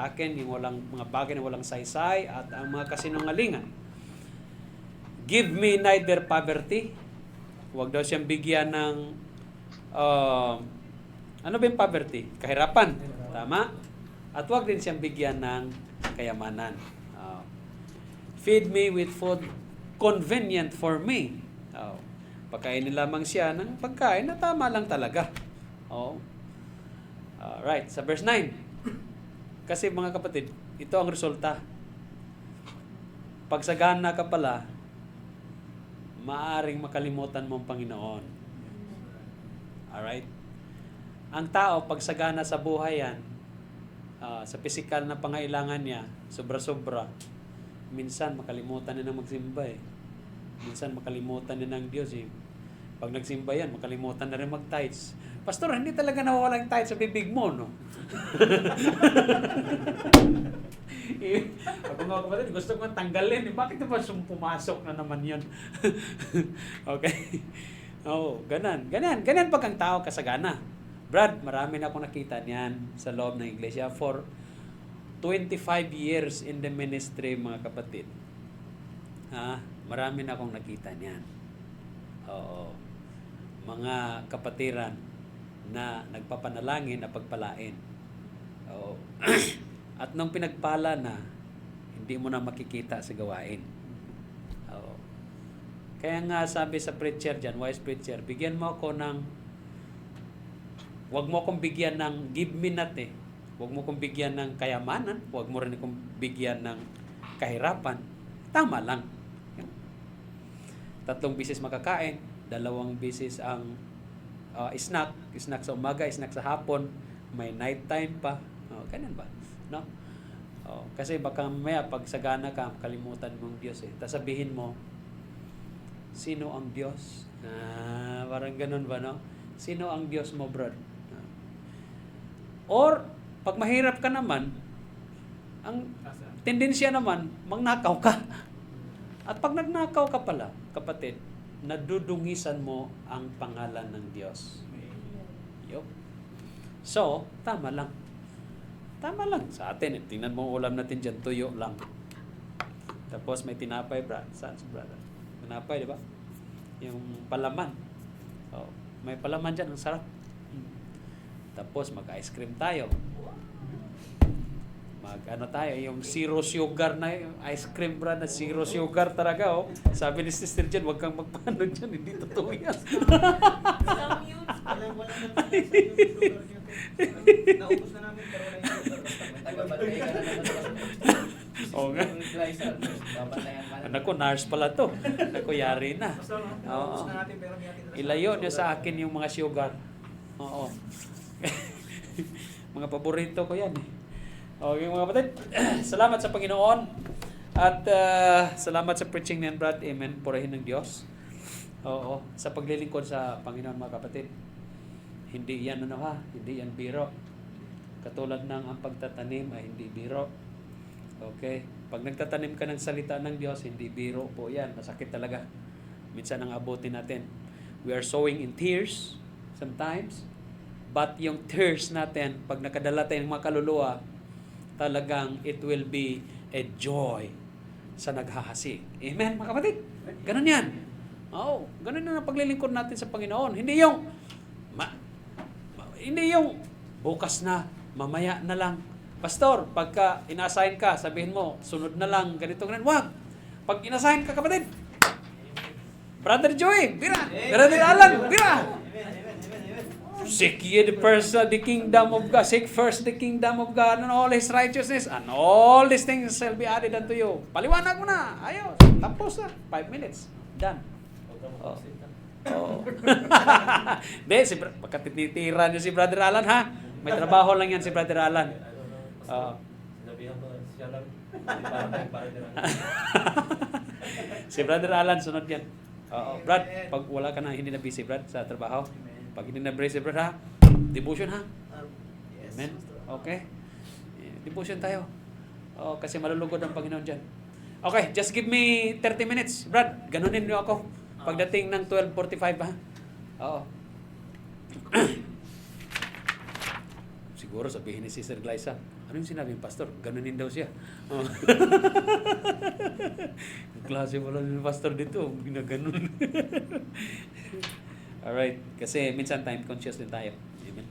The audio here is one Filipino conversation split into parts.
sa akin yung mga bagay na walang saysay at ang mga kasinungalingan. Give me neither poverty. Huwag daw siyang bigyan ng ano ba yung poverty? Kahirapan. Tama? At huwag din siyang bigyan ng kayamanan. Feed me with food convenient for me. Pagkainin lamang siya ng pagkain na tama lang talaga. Right, sa verse 9. Kasi mga kapatid, ito ang resulta. Pag sagana ka pala, maaring makalimutan mo ang Panginoon. Alright? Ang tao, pag sagana sa buhay yan, sa pisikal na pangailangan niya, sobra-sobra, minsan makalimutan na magsimba eh. Minsan makalimutan na ng Diyos eh. Pag nagsimba yan, makalimutan na rin mag-tithes. Pastor, hindi talaga nawawala yung tithes sa bibig mo, no? Ako mga kapatid, gusto ko tanggalin. Bakit ba pumasok na naman yun? Okay? Ganyan pag ang tao kasagana. Brad, marami na akong nakita niyan sa loob ng iglesia for 25 years in the ministry, mga kapatid. Marami na akong nakita niyan. Mga kapatiran na nagpapanalangin na pagpalain. At nung pinagpala na, hindi mo na makikita sa gawain. Kaya nga sabi sa preacher dyan, wise preacher, bigyan mo ako ng, huwag mo akong bigyan ng give me not eh. Huwag mo akong bigyan ng kayamanan, huwag mo rin akong bigyan ng kahirapan. Tama lang. 3 bisis makakain, 2 bisis ang snack sa umaga, snack sa hapon, may night time pa. Ganyan ba? No? Kasi baka mamaya pag sagana ka, kalimutan mong Diyos eh. Tapos sabihin mo, sino ang Diyos? Parang ganun ba, no? Sino ang Diyos mo, bro? Or, pag mahirap ka naman, ang tendensya naman, magnakaw ka. At pag nagnakaw ka pala, kapatid, nadudungisan mo ang pangalan ng Diyos. Yup. So, tama lang. Tama lang. Sa atin, tingnan mo ulam natin dyan, tuyo lang. Tapos may tinapay, brad. Saan si brother? Tinapay, di ba? Yung palaman. May palaman dyan, ang sarap. Tapos mag-ice cream tayo. Tayo, yung zero sugar na ice cream brand na zero sugar talaga, Sabi ni Sister Jen, wag kang magpano dyan, hindi totoo yan. Naubos na namin, pero Oo nga. Naku, nurse pala to. Naku, yari na. Oo. Ilayo niyo sa akin yung mga sugar. Oo. Mga paborito ko yan eh. Okay mga kapatid, salamat sa Panginoon at salamat sa preaching niyan, Brad. Amen. Purihin ng Diyos. Sa paglilingkod sa Panginoon, mga kapatid. Hindi yan hindi yan biro. Katulad ng ang pagtatanim ay hindi biro. Okay? Pag nagtatanim ka ng salita ng Diyos, hindi biro po yan. Masakit talaga. Minsan ang abutin natin. We are sowing in tears sometimes. But yung tears natin, pag nakadala tayo ng mga kaluluwa, talagang it will be a joy sa naghahasik. Amen, mga kapatid? Ganun yan. Ganun na ang paglilingkod natin sa Panginoon. Hindi yung bukas na, mamaya na lang. Pastor, pagka ina-assign ka, sabihin mo, sunod na lang, ganito. Wag! Pag ina-assign ka, kapatid, Brother Joey, bira! Brother Alan, bira! Seek ye first the kingdom of God. Seek first the kingdom of God and all His righteousness, and all these things shall be added unto you. Paliwanag mo na. Ayos. Tapos na. 5 minutes. Done. Hindi, pagkatitira niyo si Brother Alan, ha? May trabaho lang yan si Brother Alan. Sinabihan ko, siya lang. Si Brother Alan, sunod yan. Brad, pag wala ka na, hindi na busy, Brad, sa trabaho. Pag hindi na busy, Brad, ha? Devotion, ha? Yes. Amen? Okay? Devotion tayo. Kasi malulugod ang Panginoon dyan. Okay, just give me 30 minutes. Brad, ganunin niyo ako. Pagdating ng 12:45, ha? Siguro sabihin ni Sister Glyza, Ano yung sinabi ng pastor? Ganunin daw siya. Oh. Klase wala ng pastor dito. Ginaganon. Alright. Kasi minsan time conscious din tayo. Amen.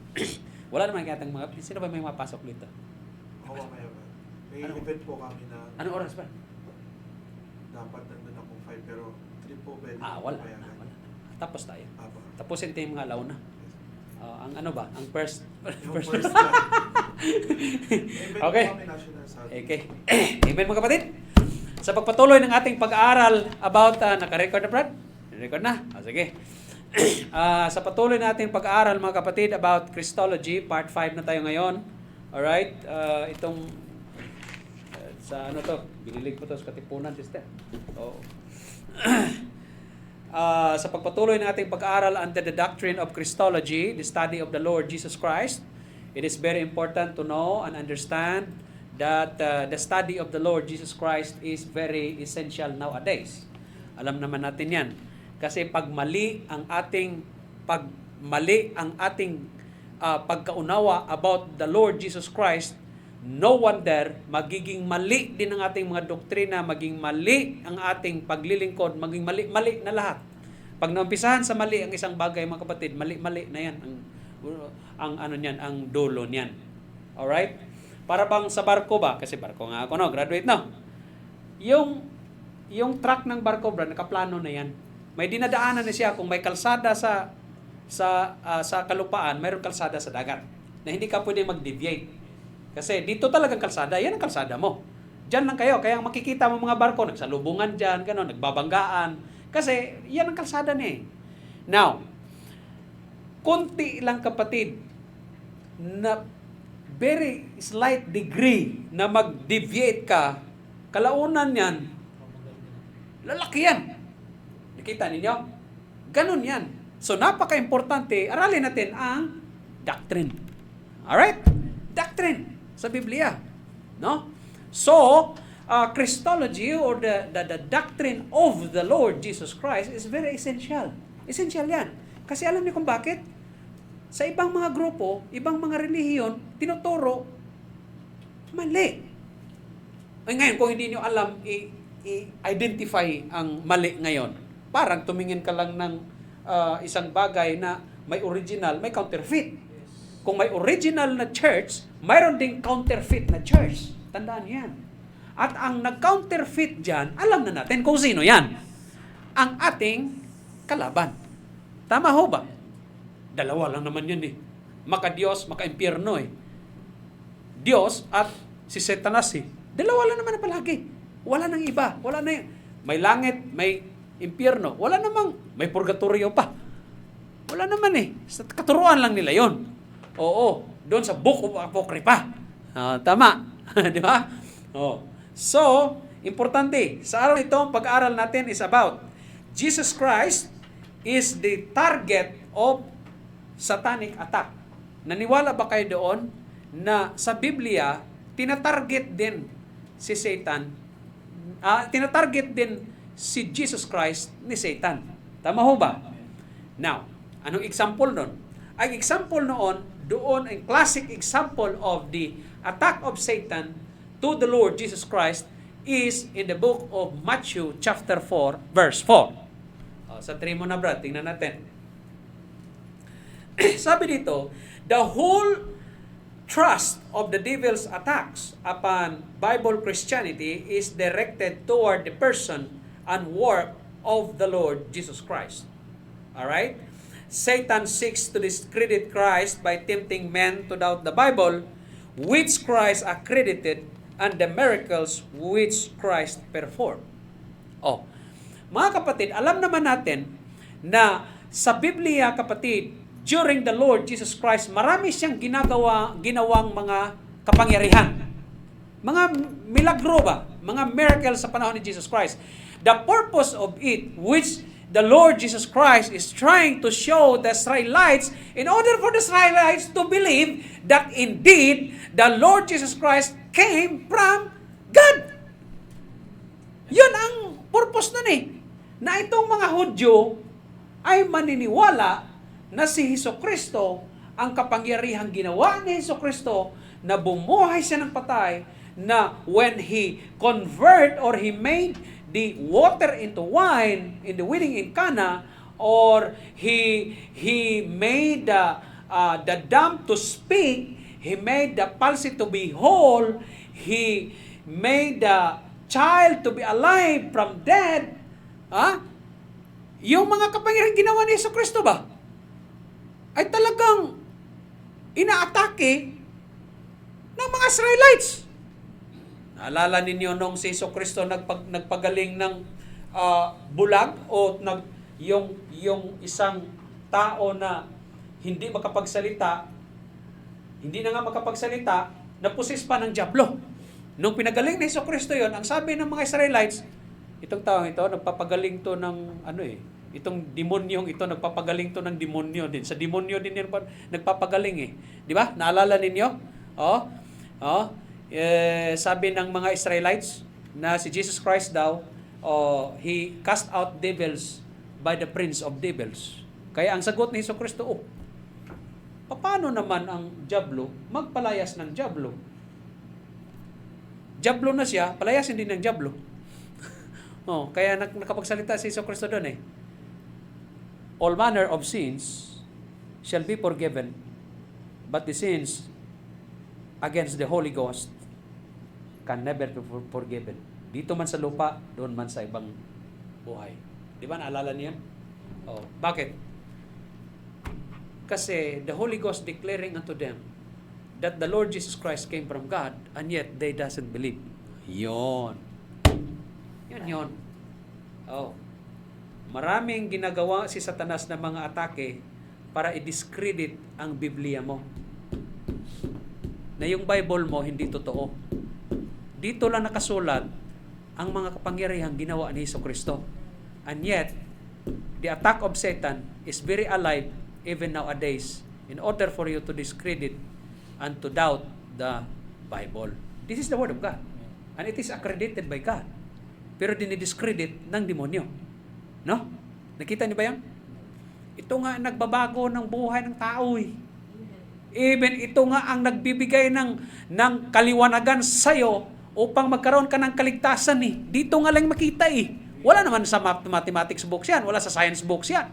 Wala naman katang mga... Sino ba may mapasok dito? Oo, kaya ba? May Ano? event po kami na Anong oras ba? dapat nandun akong 5 pero hindi po pwede Wala na. payagan. Wala na. Tapos tayo. Apa. Tapusin tayo yung mga alauna. Ang ano ba? Ang first... Yung first time. Event Okay. po kami national sa Okay. Amen mga kapatid. Sa pagpatuloy ng ating pag-aaral about, naka-record na Brad? Record na? Sige. Sa patuloy natin pag-aaral mga kapatid about Christology, part 5 na tayo ngayon. Alright? Itong, sa ano to? Binilig ko to sa Katipunan, sister. Oo. Sa pagpatuloy ng ating pag-aaral under the doctrine of Christology, the study of the Lord Jesus Christ, it is very important to know and understand that the study of the Lord Jesus Christ is very essential nowadays. Alam naman natin yan. Kasi pag mali ang ating pagkaunawa about the Lord Jesus Christ, no wonder magiging mali din ang ating mga doktrina, maging mali ang ating paglilingkod, maging mali na lahat. Pag naumpisahan sa mali ang isang bagay mga kapatid, mali na yan ang ano niyan, ang dulo niyan. Alright? Para bang sa barko ba? Kasi barko nga ako, no? Graduate, no? Yung track ng barko, bro, nakaplano na yan. May dinadaanan na siya kung may kalsada sa kalupaan, mayroong kalsada sa dagat na hindi ka pwede mag-deviate. Kasi dito talagang kalsada, yan ang kalsada mo. Diyan lang kayo, kaya makikita mo mga barko, nagsalubungan dyan, gano'n, nagbabanggaan. Kasi yan ang kalsada niya eh. Now, kunti lang kapatid na very slight degree na mag-deviate ka, kalaunan yan, lalaki yan. Nakita ninyo? Ganun yan. So, napaka-importante, aralin natin ang doctrine. Alright? Doctrine sa Biblia. No? So, Christology or the doctrine of the Lord Jesus Christ is very essential. Essential yan. Kasi alam niyo kung bakit? Sa ibang mga grupo, ibang mga relihiyon, tinuturo, mali. Ay ngayon, kung hindi niyo alam, i-identify ang mali ngayon. Parang tumingin ka lang ng isang bagay na may original, may counterfeit. Kung may original na church, mayroon ding counterfeit na church. Tandaan yan. At ang nag-counterfeit dyan, alam na natin kung sino yan. Ang ating kalaban. Tama ho ba? Dalawa lang naman yun eh. Maka-Diyos, maka-impyerno eh. Diyos at si Satanas eh. Dalawa lang naman na palagi. Wala nang iba. Wala na yun. May langit, may impyerno. Wala namang, may purgatorio pa. Wala naman eh. Sa katuruan lang nila yon. Oo. Doon sa Book of Apocrypha. Tama. Di ba? Oh. So, importante. Sa araw ito, ang pag-aaral natin is about Jesus Christ is the target of satanic attack. Naniwala ba kayo doon na sa Biblia, tinatarget din si Satan, tinatarget din si Jesus Christ ni Satan. Tama ho ba? Now, anong example nun? Ang example doon, ang classic example of the attack of Satan to the Lord Jesus Christ is in the book of Matthew chapter 4, verse 4. Sa 3 mo na, Brad, tingnan natin. Sabi dito, the whole thrust of the devil's attacks upon Bible Christianity is directed toward the person and work of the Lord Jesus Christ. Alright? Satan seeks to discredit Christ by tempting men to doubt the Bible, which Christ accredited, and the miracles which Christ performed. Mga kapatid, alam naman natin na sa Biblia, kapatid, during the Lord Jesus Christ, marami siyang ginawang mga kapangyarihan. Mga milagro ba? Mga miracles sa panahon ni Jesus Christ. The purpose of it, which the Lord Jesus Christ is trying to show the Israelites in order for the Israelites to believe that indeed the Lord Jesus Christ came from God. Yun ang purpose nun eh. Na itong mga Hudyo ay maniniwala na si Hesukristo, ang kapangyarihang ginawa ni Hesukristo na bumuhay siya ng patay, na when he convert or he made the water into wine in the wedding in Cana, or he made the dumb to speak, he made the palsy to be whole, he made the child to be alive from dead. Yung mga kapangyarihan ginawa ni Jesucristo ba ay talagang inaatake ng mga Israelites. Naalala ninyo nung si Jesucristo nagpagaling ng bulag o yung isang tao na hindi makapagsalita, hindi na nga makapagsalita, napusis pa ng dyablo. Nung pinagaling ni Jesucristo yon, ang sabi ng mga Israelites, itong taong ito, nagpapagaling to ng itong demonyong ito, nagpapagaling to ng demonyo din. Sa demonyo din yan nagpapagaling eh. Di ba? Naalala ninyo? Sabi ng mga Israelites na si Jesus Christ daw, he cast out devils by the prince of devils. Kaya ang sagot ni Jesucristo, paano naman ang dyablo magpalayas ng dyablo? Dyablo na siya, palayasin din ng dyablo. Kaya nakapagsalita si Jesucristo doon eh. All manner of sins shall be forgiven, but the sins against the Holy Ghost can never be forgiven. Dito man sa lupa, doon man sa ibang buhay. Di ba naalala niyo? Bakit? Kasi the Holy Ghost declaring unto them that the Lord Jesus Christ came from God, and yet they doesn't believe. Yun. Maraming ginagawa si Satanas na mga atake para i-discredit ang Biblia mo. Na yung Bible mo hindi totoo. Dito lang nakasulat ang mga kapangyarihang ginawa ni Jesucristo. And yet, the attack of Satan is very alive even nowadays in order for you to discredit and to doubt the Bible. This is the Word of God. And it is accredited by God. Pero dinidiscredit ng demonyo. No? Nakita niyo ba yan? Ito nga ang nagbabago ng buhay ng tao eh. Even ito nga ang nagbibigay ng kaliwanagan sa'yo upang magkaroon ka ng kaligtasan eh. Dito nga lang makita eh. Wala naman sa mathematics books yan. Wala sa science books yan.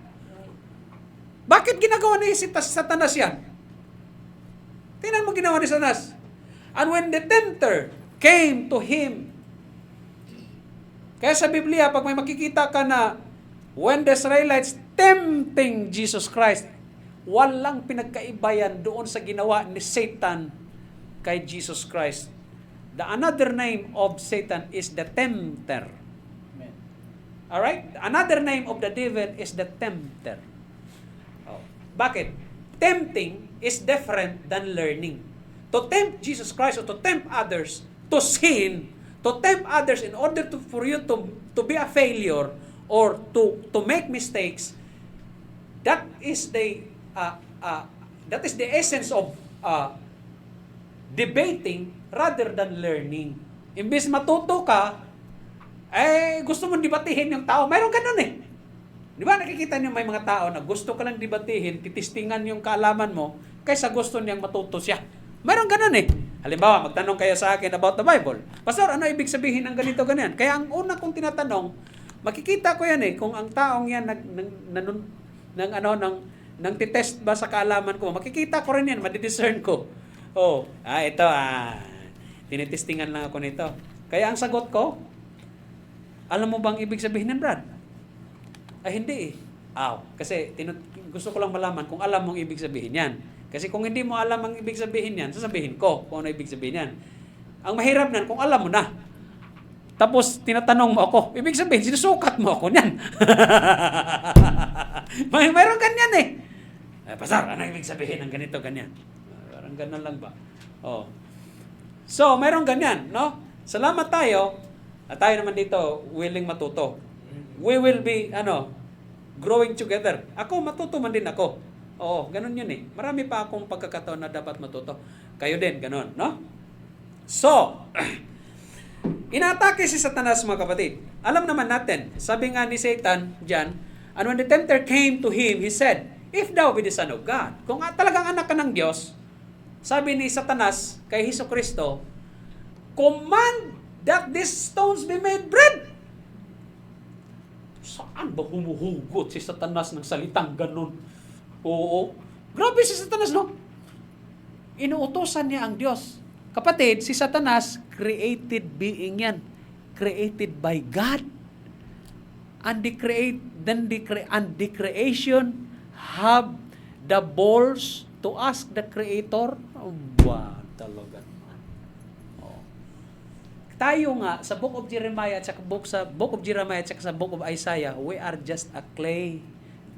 Bakit ginagawa ni Satanas yan? Tingnan mo ginawa ni Satanas. And when the tempter came to him, kaya sa Biblia, pag may makikita ka na when the Israelites tempting Jesus Christ, walang pinagkaibayan doon sa ginawa ni Satan kay Jesus Christ. The another name of Satan is the tempter. Amen. Alright? Another name of the devil is the tempter. Bakit? Tempting is different than learning. To tempt Jesus Christ or to tempt others to sin, to tempt others in order for you to be a failure or to make mistakes, that is the essence of debating rather than learning. Imbes matuto ka, gusto mong debatihin yung tao. Mayroon ganun eh. Di ba nakikita niyo may mga tao na gusto ka lang debatihin, titistingan yung kaalaman mo, kaysa gusto niyang matuto siya. Mayroon ganun eh. Halimbawa, magtanong kayo sa akin about the Bible. Pastor, ano ibig sabihin ng ganito, ganyan? Kaya ang una kong tinatanong, makikita ko yan eh, kung ang taong yan nang titest ba sa kaalaman ko, makikita ko rin yan, madidiscern ko. Ito, tinitestingan lang ako nito. Kaya ang sagot ko, alam mo bang ibig sabihin ng Brad? Hindi eh. Kasi gusto ko lang malaman kung alam mong ibig sabihin yan. Kasi kung hindi mo alam ang ibig sabihin yan, sasabihin ko kung ano ibig sabihin yan. Ang mahirap nan kung alam mo na. Tapos tinatanong mo ako, ibig sabihin, sinusukat mo ako niyan. Mayroon ganyan eh. Pastor, ano ibig sabihin ng ganito, ganyan? Parang ganun lang ba? So, mayroon ganyan, no? Salamat tayo, at tayo naman dito, willing matuto. We will be, growing together. Ako, matuto man din ako. Ganun yun eh. Marami pa akong pagkakataon na dapat matuto. Kayo din, ganun, no? So, inatake si Satanas, mga kapatid. Alam naman natin, sabi nga ni Satan dyan, and when the tempter came to him, he said, if thou be the Son of God, kung talagang anak ka ng Diyos, Sabi ni Satanas kay Hesukristo, command that these stones be made bread. Saan ba humuhugot si Satanas ng salitang ganun? Oo. Grabe si Satanas, no? Inuutosan niya ang Diyos. Kapatid, si Satanas, created being yan. Created by God. And the creation have the balls to ask the Creator. Oh, ba, talaga. Oh. Tayo nga, sa Book of Jeremiah, at sa Book of Jeremiah, at sa Book of Isaiah, we are just a clay,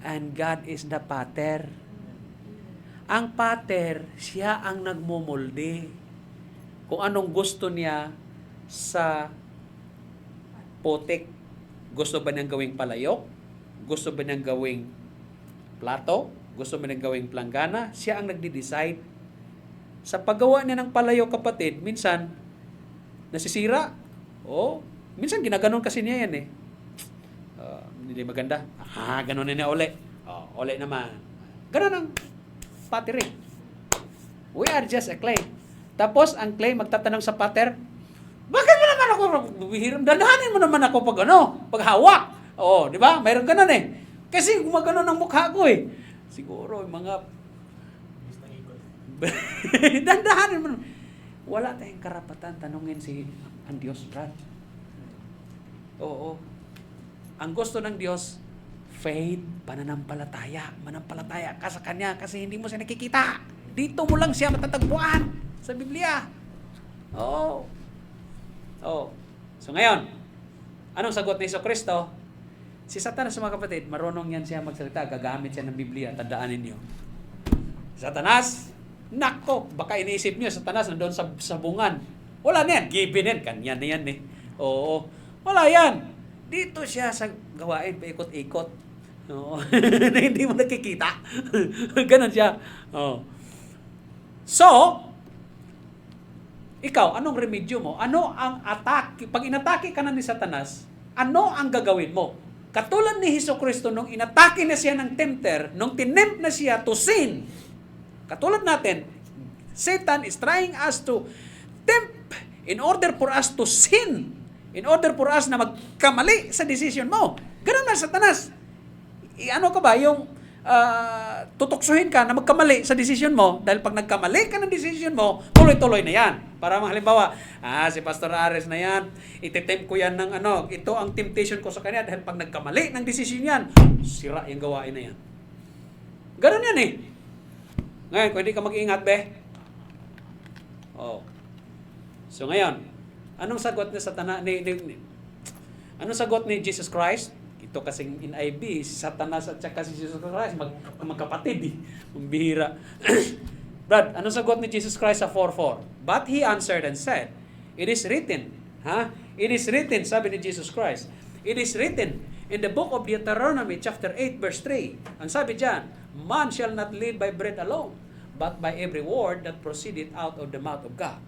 and God is the potter. Ang pater, siya ang nagmumulde. Kung anong gusto niya sa putik. Gusto ba niyang gawing palayok? Gusto ba niyang gawing plato? Gusto ba niyang gawing planggana? Siya ang nagde-decide. Sa paggawa niya ng palayok, kapatid, minsan nasisira. Minsan ginaganon kasi niya yan eh. Hindi maganda. Ganon niya uli. Uli naman. Ganon ang pottery. We are just a clay. Tapos, ang clay magtatanong sa potter, bakit mo naman ako, danahanin mo naman ako pag hawak. Di ba? Mayroon ganon eh. Kasi gumagano ng mukha ko eh. Siguro, mga dandahanin mo naman. Wala tayong karapatan tanungin ang Diyos, Brad. Oo. Ang gusto ng Diyos, faith, pananampalataya. Manampalataya ka sa Kanya kasi hindi mo siya nakikita. Dito mo lang siya matatagpuan sa Biblia. Oo. So ngayon, anong sagot ni Jesucristo? Si Satanas, mga kapatid, marunong yan siya magsalita. Gagamit siya ng Biblia. Tandaan ninyo. Satanas, nako, baka iniisip niyo, Satanas nandoon sa sabungan. Wala na yan. Given yan. Kanya na yan eh. Oo. Wala yan. Dito siya sa gawain, paikot-ikot. Oo. Na hindi mo nakikita. Ganon siya. Oo. So, ikaw, anong remedyo mo? Ano ang atake? Pag inatake ka na ni Satanas, ano ang gagawin mo? Katulad ni Jesucristo, nung inatake na siya ng tempter, nung tinempt na siya to sin, katulad natin, Satan is trying us to tempt in order for us to sin, in order for us na magkamali sa decision mo. Ganun na Satanas. Ano ka ba? Yung tutuksuhin ka na magkamali sa decision mo, dahil pag nagkamali ka ng decision mo, tuloy-tuloy na yan. Para halimbawa, si Pastor Ares na yan, ititempt ko yan ng ito ang temptation ko sa kanya, dahil pag nagkamali ng decision yan, sira yung gawain na yan. Ganun yan eh. Ngayon, kung hindi ka mag-iingat, So ngayon, anong sagot ni Satanas, anong sagot ni Jesus Christ? Ito kasing in IB, si Satanas at saka si Jesus Christ, magkapatid eh. Ang bihira. Brad, anong sagot ni Jesus Christ sa 4:4? But he answered and said, it is written. It is written, sabi ni Jesus Christ. It is written in the book of Deuteronomy chapter 8 verse 3. Ang sabi diyan, man shall not live by bread alone, but by every word that proceedeth out of the mouth of God.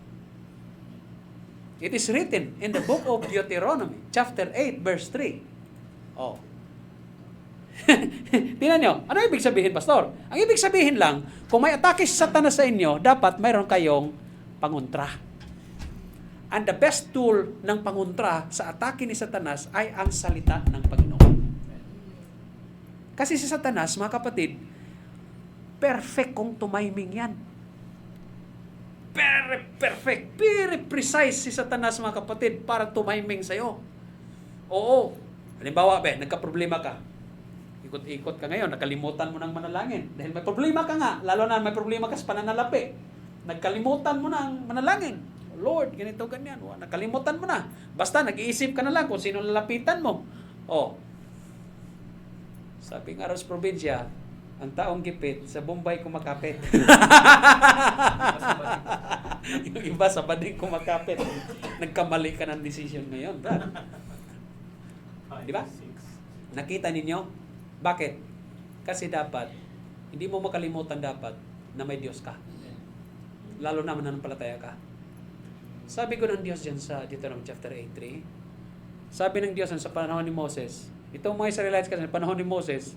It is written in the book of Deuteronomy chapter 8 verse 3. Tingnan nyo, ano ibig sabihin, Pastor? Ang ibig sabihin lang, kung may atake si Satanas sa inyo, dapat mayroon kayong pangontra. And the best tool ng pangontra sa atake ni Satanas ay ang salita ng Panginoon. Kasi si Satanas, mga kapatid, perfect kung tumaiming yan. Very perfect, very precise si Satanas, mga kapatid, para tumaiming sa'yo. Oo. Halimbawa, nagka-problema ka. Ikot-ikot ka ngayon, nakalimutan mo ng manalangin. Dahil may problema ka nga, lalo na may problema ka sa pananalapi. Nagkalimutan mo ng manalangin. Lord, ganito, ganyan. Nakalimutan mo na. Basta, nag-iisip ka na lang kung sino lalapitan mo. Sabi nga sa probinsya, ang taong gipit, sa Bombay kumakapit. Yung iba sa bading kumakapit. Nagkamali ka ng decision ngayon, Brad. Di ba? Nakita ninyo? Bakit? Kasi dapat, hindi mo makalimutan dapat na may Diyos ka. Lalo na mananampalataya ka. Sabi ko ng Diyos dyan sa Deuteronomy chapter 8:3, sabi ng Diyos sa panahon ni Moses, itong mga Israelites kasi, panahon ni Moses,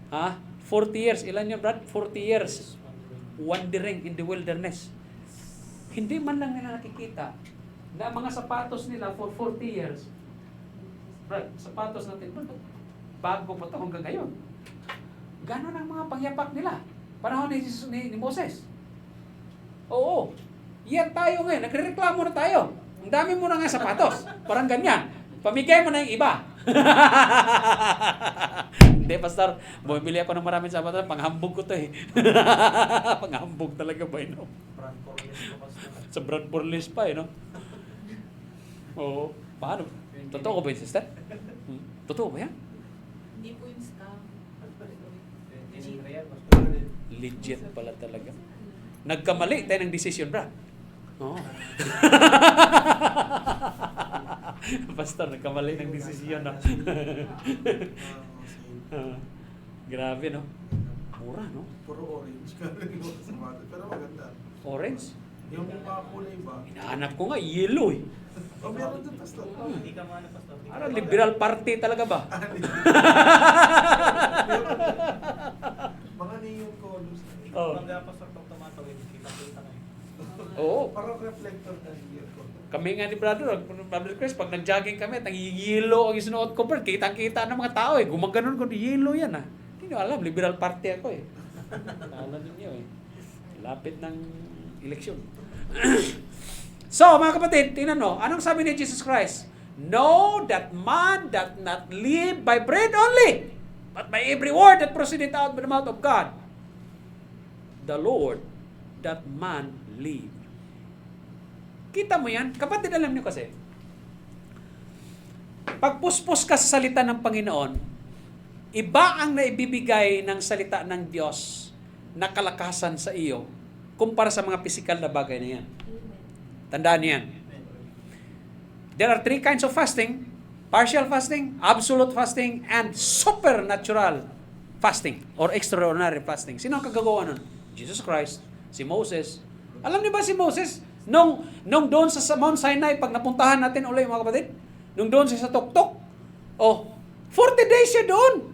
40 years, ilan yun, Brad? 40 years. wandering in the wilderness. Hindi man lang nila nakikita na ang mga sapatos nila for 40 years. Brad, sapatos natin, bago pa ito hanggang ngayon. Ganon ang mga pangyapak nila. Panahon ni Moses. Oo. Yan tayo ngayon. Nagrereklamo na tayo. Ang dami mo na nga sapatos. Parang ganyan. Pamigay mo na yung iba. Hindi, Pastor. Bumibili ako ng maraming sapatos. Panghambog ko to eh. Panghambog talaga ba yun? Brand for yes ko pastor. Sa brand for list pa eh, no? Oo. Paano? Totoo ko ba yun, sister? Totoo ba yan? Hindi po yung scam. Hindi real pastor. Legit pala talaga. Nagkamali tayo ng desisyon, bra. Oo. Pastor, nagkamali ng desisyon, no? Grabe, no? Mura, no? Puro orange ka rin yung sapatos. Pero maganda. Orange. Yung mga kulay ba? Hinahanap ko nga, yellow eh. O meron din pastor. Hindi ka man pastor. Parang liberal party talaga ba? Mga neon colors. Oh. Mga pastor pag tumatawid, kita-kita kayo. Oo. Parang reflector na neon color. Kami nga ni Brother Chris, pag nag-jogging kami at yellow ang isinuot ko, Brad, kitang-kita ng mga tao eh. Gumaganon ko, yellow yan ah. Hindi nyo alam, liberal party ako eh. Alam ninyo eh. Lapit ng eleksyon. So, mga kapatid, tingnan mo, anong sabi ni Jesus Christ? Know that man doth not live by bread only, but by every word that proceedeth out of the mouth of God. The Lord, that man live. Kita mo yan? Kapatid, alam nyo kasi, pagpuspos ka sa salita ng Panginoon, iba ang naibibigay ng salita ng Diyos na kalakasan sa iyo kumpara sa mga pisikal na bagay na yan. Tandaan niyan. There are 3 kinds of fasting: partial fasting, absolute fasting, and supernatural fasting or extraordinary fasting. Sino ang kagagawa nun? Jesus Christ, si Moses. Alam niyo ba si Moses? Nung doon sa Mount Sinai, pag napuntahan natin ulit mga kapatid, nung doon siya sa tuktok, 40 days siya doon.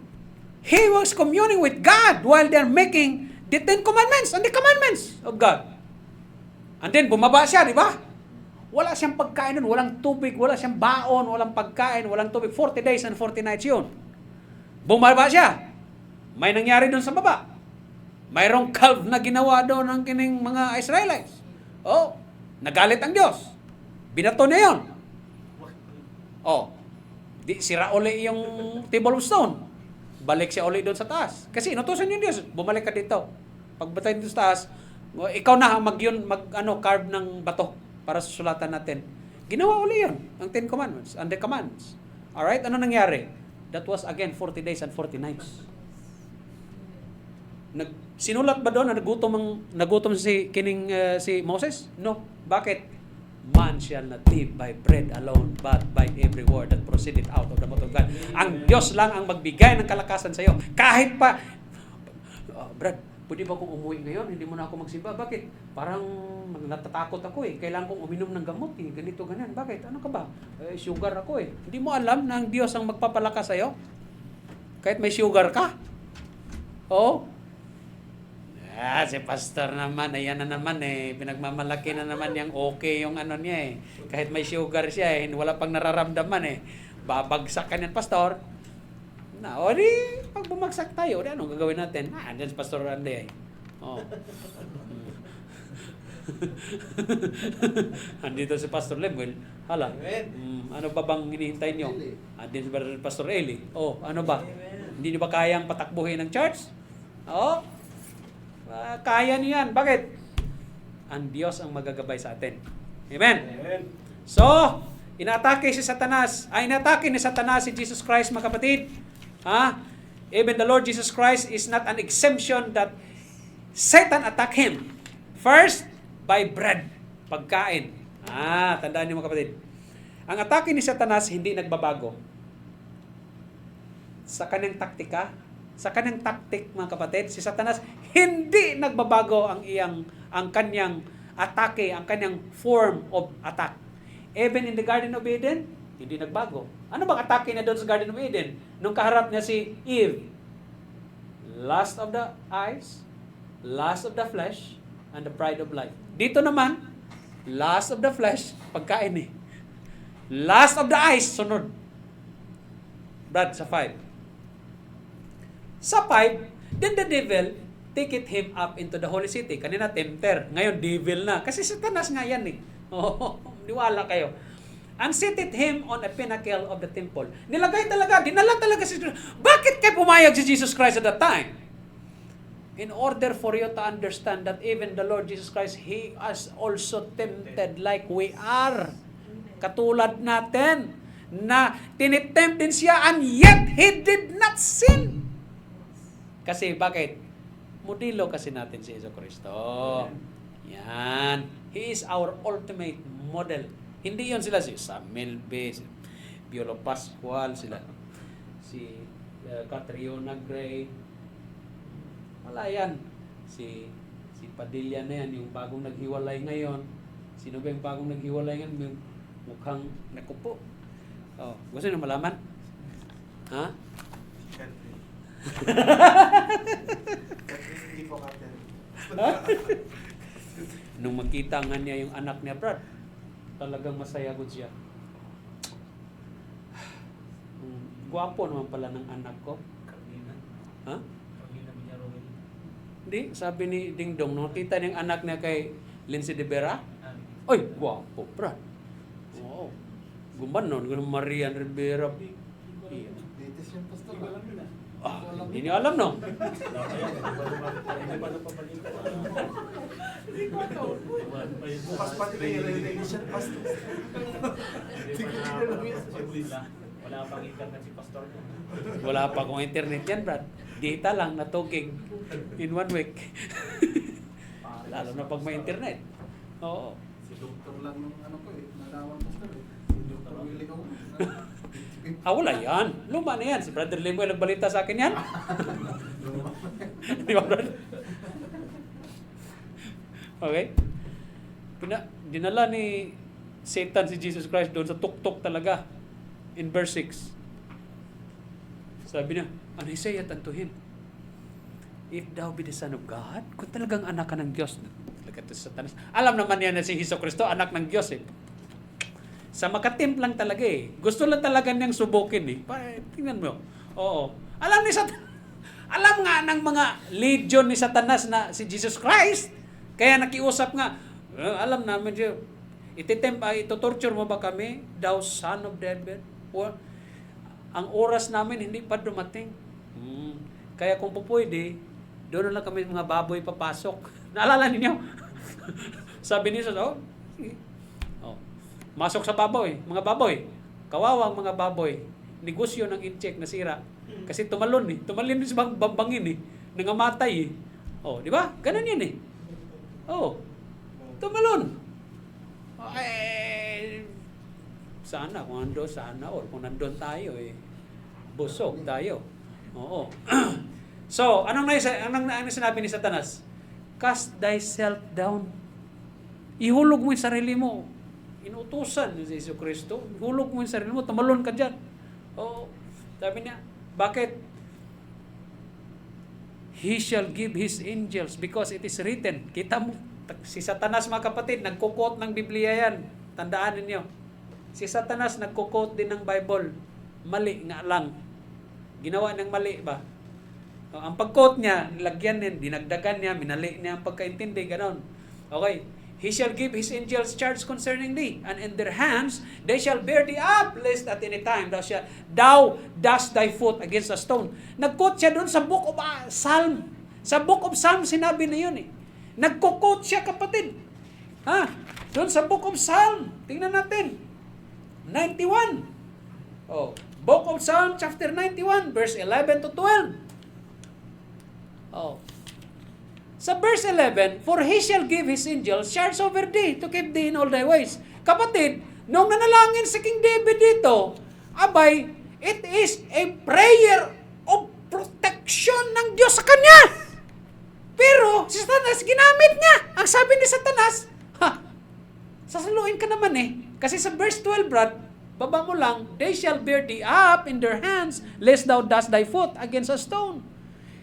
He was communing with God while they're making the 10 commandments and the commandments of God. And then, bumaba siya, di ba? Wala siyang pagkain nun, walang tubig, wala siyang baon, walang pagkain, walang tubig. 40 days and 40 nights yun. Bumaba siya. May nangyari doon sa baba. Mayroong calf na ginawa doon ng kining mga Israelites. Nagalit ang Diyos. Binato niya yun. Di sira uli yung table of stone. Balik siya uli doon sa taas. Kasi inutusan yung Diyos, bumalik ka dito. Pagbatay dito sa taas, ikaw na ang carve ng bato para susulatan natin. Ginawa uli yun, ang 10 commandments and the commands. Alright, ano nangyari? That was again 40 days and 40 nights. Sinulat ba doon na nagutom si Moses? No. Bakit? Man shall not live by bread alone, but by every word that proceeded out of the mouth of God. Ang Diyos lang ang magbigay ng kalakasan sa iyo. Kahit pa, Brad, pwede ba akong umuwi ngayon? Hindi mo na ako magsimba. Bakit? Parang natatakot ako eh. Kailangan kong uminom ng gamot eh. Ganito, ganyan. Bakit? Ano ka ba? Sugar ako eh. Hindi mo alam na ang Diyos ang magpapalakas sa'yo? Kahit may sugar ka? Oo. Si pastor naman, ayan na naman eh. Pinagmamalaki na naman yung okay yung ano niya eh. Kahit may sugar siya eh. Wala pang nararamdaman eh. Babagsak ka niyan, pastor. Pag bumagsak tayo, anong gagawin natin? Andyan si Pastor Randy eh. Andito si Pastor Lemuel. Hala, ano ba bang hinihintay nyo? Andyan si Pastor Eli. Ano ba? Hindi nyo ba kayang patakbuhin ng church? Kaya niyo yan. Bakit? Ang Diyos ang magagabay sa atin. Amen? So, inatake ni Satanas si Jesus Christ, mga kapatid. Even the Lord Jesus Christ is not an exemption that Satan attack him. First, by bread. Pagkain. Tandaan niyo mga kapatid. Ang atake ni Satanas hindi nagbabago. Sa kanyang taktika, sa kanyang taktik mga kapatid, si Satanas hindi nagbabago ang kanyang atake, ang kanyang form of attack. Even in the Garden of Eden, hindi nagbago. Ano bang atake niya doon sa Garden of Eden? Nung kaharap niya si Eve, lust of the eyes, lust of the flesh, and the pride of life. Dito naman, lust of the flesh, pagkain eh. Lust of the eyes, sunod. Brad, sa 5. Sa 5, then the devil taketh him up into the holy city. Kanina tempter, ngayon devil na. Kasi Satanas nga yan eh. Oh, niwala kayo. And seated him on a pinnacle of the temple. Nilagay talaga, dinala talaga si Jesus. Bakit kayo pumayag si Jesus Christ at that time? In order for you to understand that even the Lord Jesus Christ, He is also tempted like we are. Katulad natin, na tinitempt din siya and yet He did not sin. Kasi bakit? Modelo kasi natin si Jesu Cristo. Yan. He is our ultimate model. Hindi yon sila si Samuel B, si Piolo Pascual, sila si Catriona Gray. Wala yan. Si Padilla na yan, yung bagong naghiwalay ngayon. Sino ba yung bagong naghiwalay ngayon? Yung mukhang nakupo. Oh, gusto niyo malaman? Ha? Catherine. Catherine, hindi po Catherine. Nung makita nga niya yung anak niya, Brad, talagang masaya gud siya. Gwapo naman pala ng anak ko. Carmina. Ha? Carmina Villarroel. Hindi, sabi ni Ding Dong, nung nakita niya yung anak niya kay Lindsay de Vera, Ah, oy, gwapo, Brad. Oo. Gumanon, ganun Marian Rivera. Iya. Latest yung pastor. Ah, hindi niyo alam, no? Hindi pa napapalitan. Bukas pa din yung revelation pastor. Wala pang internet si pastor. Wala pa akong internet yan, Brad. Data lang, natugig in 1 week. Lalo na pag may internet. Oo. Si doktor lang nung ano ko nalawan pastor Si Dr. Willie ko. Wala yan. Luma na yan. Si Brother Limoy nagbalita sa akin yan. Di ba, Brad? Okay? Dinala ni Satan si Jesus Christ doon sa tuktok talaga. In verse 6. Sabi niya, and he saith unto him, if thou be the Son of God, kung talagang anak ka ng Diyos, talaga ito sa Satanas. Alam naman yan na si Hesus Kristo, anak ng Diyos eh. Sa makatimp lang talaga eh. Gusto lang talaga niyang subukin eh. Tingnan mo. Oo. Alam ni Satanas, alam nga ng mga legion ni Satanas na si Jesus Christ. Kaya nakiusap nga, alam namin siya, itutorture mo ba kami, thou son of David? Ang oras namin hindi pa dumating. Kaya kung po pwede, doon na lang kami mga baboy papasok. Naalala ninyo? Sabi ni Jesus, masok sa baboy, mga baboy. Kawawang mga baboy. Negosyo ng incheck nasira. Kasi tumalon eh. Tumalon din sa bambangin eh. Nangamatay eh. Oh, di ba? Ganun yun eh. Oh. Tumalon. Sana kung ando, sana or kung nandun tayo eh. Busog tayo. Oo. So, anong sinabi ni Satanas? Cast thyself down. Ihulog mo yung sarili mo. Inutusan ni Jesu Kristo. Ihulog mo yung sarili mo. Tumalon ka dyan. Oo. Sabi niya, bakit? He shall give His angels because it is written. Kita mo, si Satanas mga kapatid, nagkukot ng Biblia yan. Tandaan ninyo. Si Satanas nagkukot din ng Bible. Mali nga lang. Ginawa ng mali ba? Ang pag-quote niya, nilagyan niya, dinagdagan niya, minali niya ang pagkaintindi, ganon. Okay. He shall give His angels charge concerning thee, and in their hands they shall bear thee up, lest at any time thou dust thy foot against a stone. Nag-quote siya doon sa Book of Psalm. Sa Book of Psalm, sinabi na yun eh. Nagko-quote siya, kapatid. Doon sa Book of Psalm. Tingnan natin. 91. Oh, Book of Psalm, chapter 91, verse 11 to 12. Oh. Sa verse 11, for He shall give His angels charge over thee to keep thee in all thy ways. Kapatid, nung nanalangin si King David dito, abay, it is a prayer of protection ng Diyos sa kanya. Pero, si Satanas, ginamit niya. Ang sabi ni Satanas, sasaluin ka naman eh. Kasi sa verse 12, Brad, baba mo lang, they shall bear thee up in their hands, lest thou dust thy foot against a stone.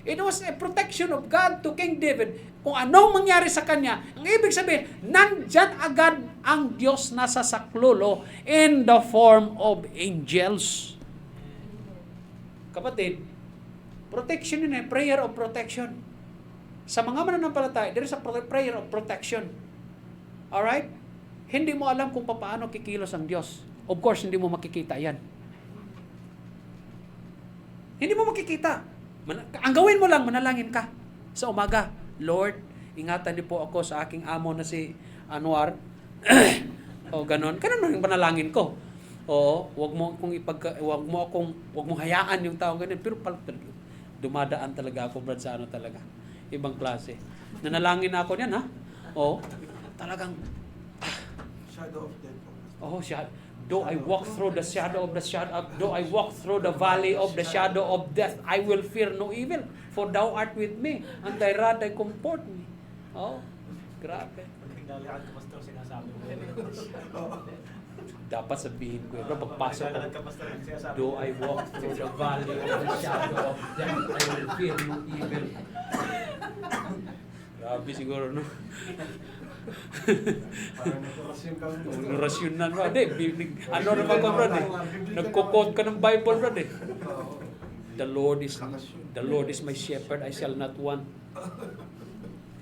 It was a protection of God to King David. Kung anong mangyari sa kanya, ang ibig sabihin, nandyan agad ang Diyos nasa saklolo in the form of angels. Kapatid, protection yun prayer of protection. Sa mga mananampalataya, there is a prayer of protection. Alright? Hindi mo alam kung paano kikilos ang Diyos. Of course, hindi mo makikita yan. Hindi mo makikita. Ang gawin mo lang, manalangin ka sa umaga. Lord, ingatan niyo po ako sa aking amo na si Anwar. O ganon. Ganon yung panalangin ko. Oo, wag mo hayaan yung tao ganun. Pero dumadaan talaga ako, Brad, sa ano talaga. Ibang klase. Nanalangin na ako niyan, ha? Oo. Talagang, Shadow of death. oh, though I walk through the shadow of the shadow, though I walk through the valley of the shadow of death, I will fear no evil, for thou art with me, and thy rod thy comfort me. Oh, grabe. Pag naglalakad ka, Pastor, sinasabi mo. Dapat sabihin ko, bro, pagpasok Naglalakad ka, ko, Pastor, sinasabi though I walk through the valley of the shadow of death, I will fear no evil. Grabe siguro, no? Parang nagorasyon ka. Orasyon na, bro. Ano naman ko, bro? Nagkukot ka ng Bible, bro. The Lord is my shepherd, I shall not want.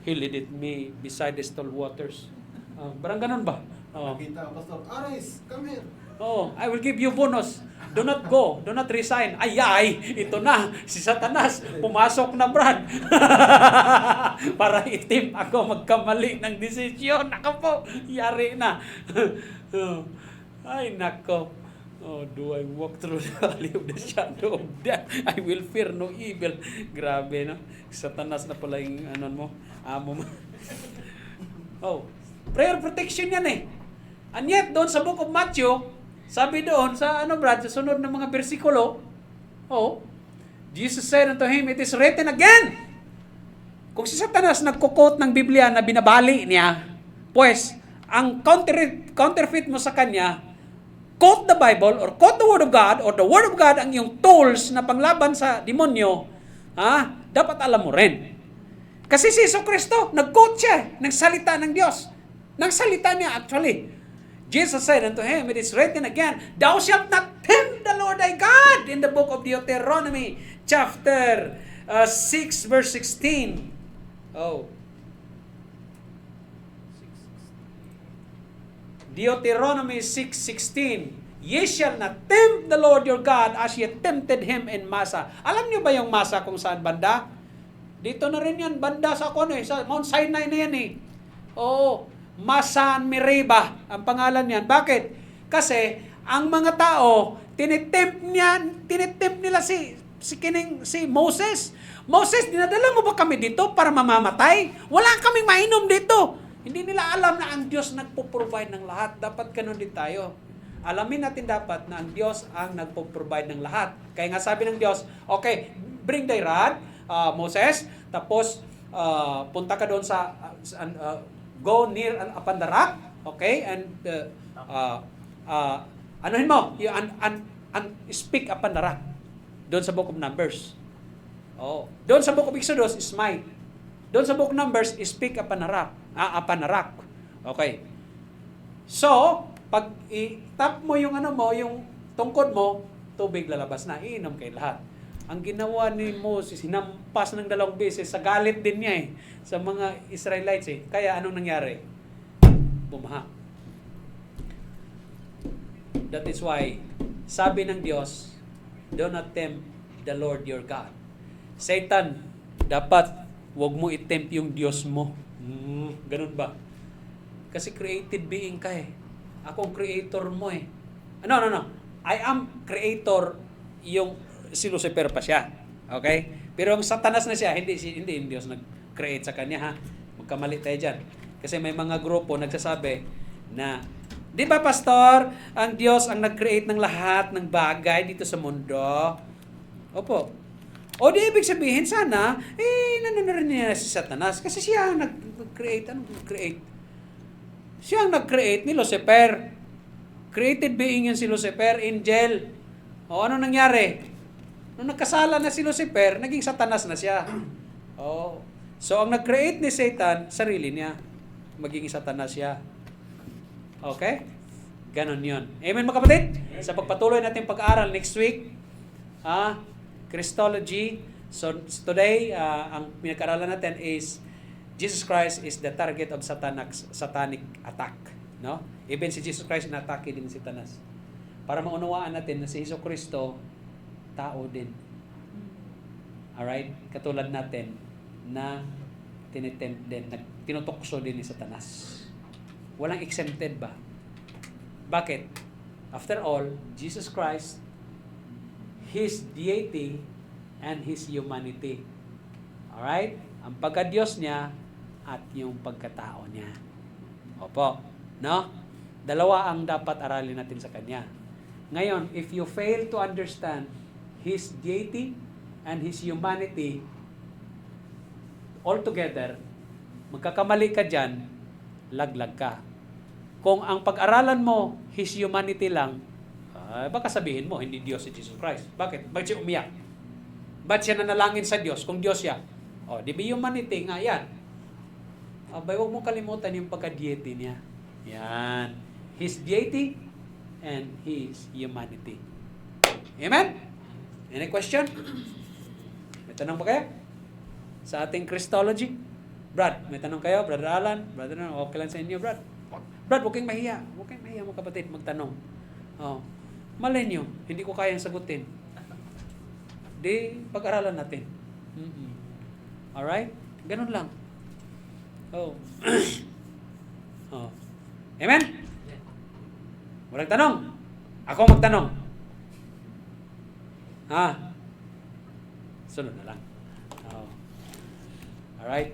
He leadeth me beside the still waters. Parang ganun ba? Nakita ang pastor, Aris, come here. I will give you bonus. Do not go. Do not resign. Ay, ito na. Si Satanas, pumasok na, Brad. Para itim ako magkamali ng desisyon. Nako po, yari na. Ay, nako. Oh, do I walk through the valley of the shadow of death? I will fear no evil. Grabe, no? Satanas na pala yung amo mo. Oh, prayer protection yan eh. And yet, doon sa book of Matthew, sabi doon sa Brad, sa sunod ng mga bersikulo, Jesus said unto him, it is written again. Kung si Satanas nagkukot ng Biblia na binabali niya, pues, ang counterfeit mo sa kanya, quote the Bible or quote the Word of God or the Word of God ang iyong tools na panglaban sa demonyo, dapat alam mo rin. Kasi si Jesucristo, nag-quote siya ng salita ng Diyos. Ng salita niya actually. Jesus said unto him, it is written again, thou shalt not tempt the Lord thy God, in the book of Deuteronomy, chapter 6, verse 16. Deuteronomy 6:16. Ye shall not tempt the Lord your God as ye tempted Him in Massa. Alam niyo ba yung Massa kung saan banda? Dito na rin yan, banda sa sa Mount Sinai na yan eh. Masan Meribah ang pangalan niyan. Bakit? Kasi ang mga tao tinitempt nila si Moses. Moses, dinadala mo ba kami dito para mamamatay? Wala kaming mainom dito. Hindi nila alam na ang Diyos nagpo-provide ng lahat. Dapat ganun din tayo. Alamin natin dapat na ang Diyos ang nagpo-provide ng lahat. Kaya nga sabi ng Diyos, okay, bring thy rod, Moses, tapos punta ka doon sa go near upon the rock, okay? And anuhin mo, speak upon the rock. Doon sa book of Numbers. Doon sa book of Exodus, smite. Doon sa book of Numbers, speak upon the rock. Upon the rock. Okay. So, pag i-tap mo yung yung tungkod mo, tubig lalabas na, iinom kay lahat. Ang ginawa ni Moses, hinampas ng 2 beses, sa galit din niya sa mga Israelites Kaya anong nangyari? Bumaha. That is why, sabi ng Diyos, do not tempt the Lord your God. Satan, dapat wag mo i-tempt yung Diyos mo. Ganun ba? Kasi created being ka Akong creator mo No. I am creator yung si Lucifer pa siya. Okay? Pero ang Satanas na siya, hindi yung Diyos nag-create sa kanya Magkamali tayo dyan. Kasi may mga grupo nagsasabi na, di ba pastor, ang Diyos ang nag-create ng lahat ng bagay dito sa mundo? Opo. O di ibig sabihin sana, nananarin niya si Satanas kasi siya ang nag-create. Anong nag-create? Siya ang nag-create ni Lucifer. Created being yan si Lucifer, angel. O ano nangyari? Nung nagkasala na si Lucifer, naging satanas na siya. Oh. So, ang nag-create ni Satan, sarili niya. Maging satanas siya. Okay? Ganon yun. Amen mga kapatid? Sa pagpatuloy natin pag-aaral next week, Christology. So, today, ang pinag-aaralan natin is Jesus Christ is the target of satanic attack. No? Even si Jesus Christ na-atake din si Satanas. Para maunawaan natin na si Hesus Kristo tao din. Alright? Katulad natin na tinitempt din, tinutokso din ni Satanas. Walang exempted ba? Bakit? After all, Jesus Christ, His deity and His humanity. Alright? Ang pagka-Diyos niya at yung pagkatao niya. Opo. No? Dalawa ang dapat aralin natin sa Kanya. Ngayon, if you fail to understand His deity and His humanity altogether, magkakamali ka dyan, laglag ka. Kung ang pag-aralan mo, His humanity lang, baka sabihin mo, hindi Diyos si Jesus Christ. Bakit? Bakit siya umiyak? Bakit siya nanalangin sa Diyos kung Diyos siya? Di ba humanity nga yan? Abay, huwag mong kalimutan yung pagka-deity niya. Yan. His deity and His humanity. Amen? Any question? May tanong ba kayo? Sa ating Christology? Brad, may tanong kayo? Brother Alan? Brother, okay lang sa inyo, Brad? Brad, huwag kayong mahiya. Huwag kayong mahiya, mga kapatid, magtanong. Malay nyo, hindi ko kayang sagutin. Di, pag-aralan natin. Alright? Ganun lang. Amen? Walang tanong? Ako magtanong. Sunod na lang. Alright?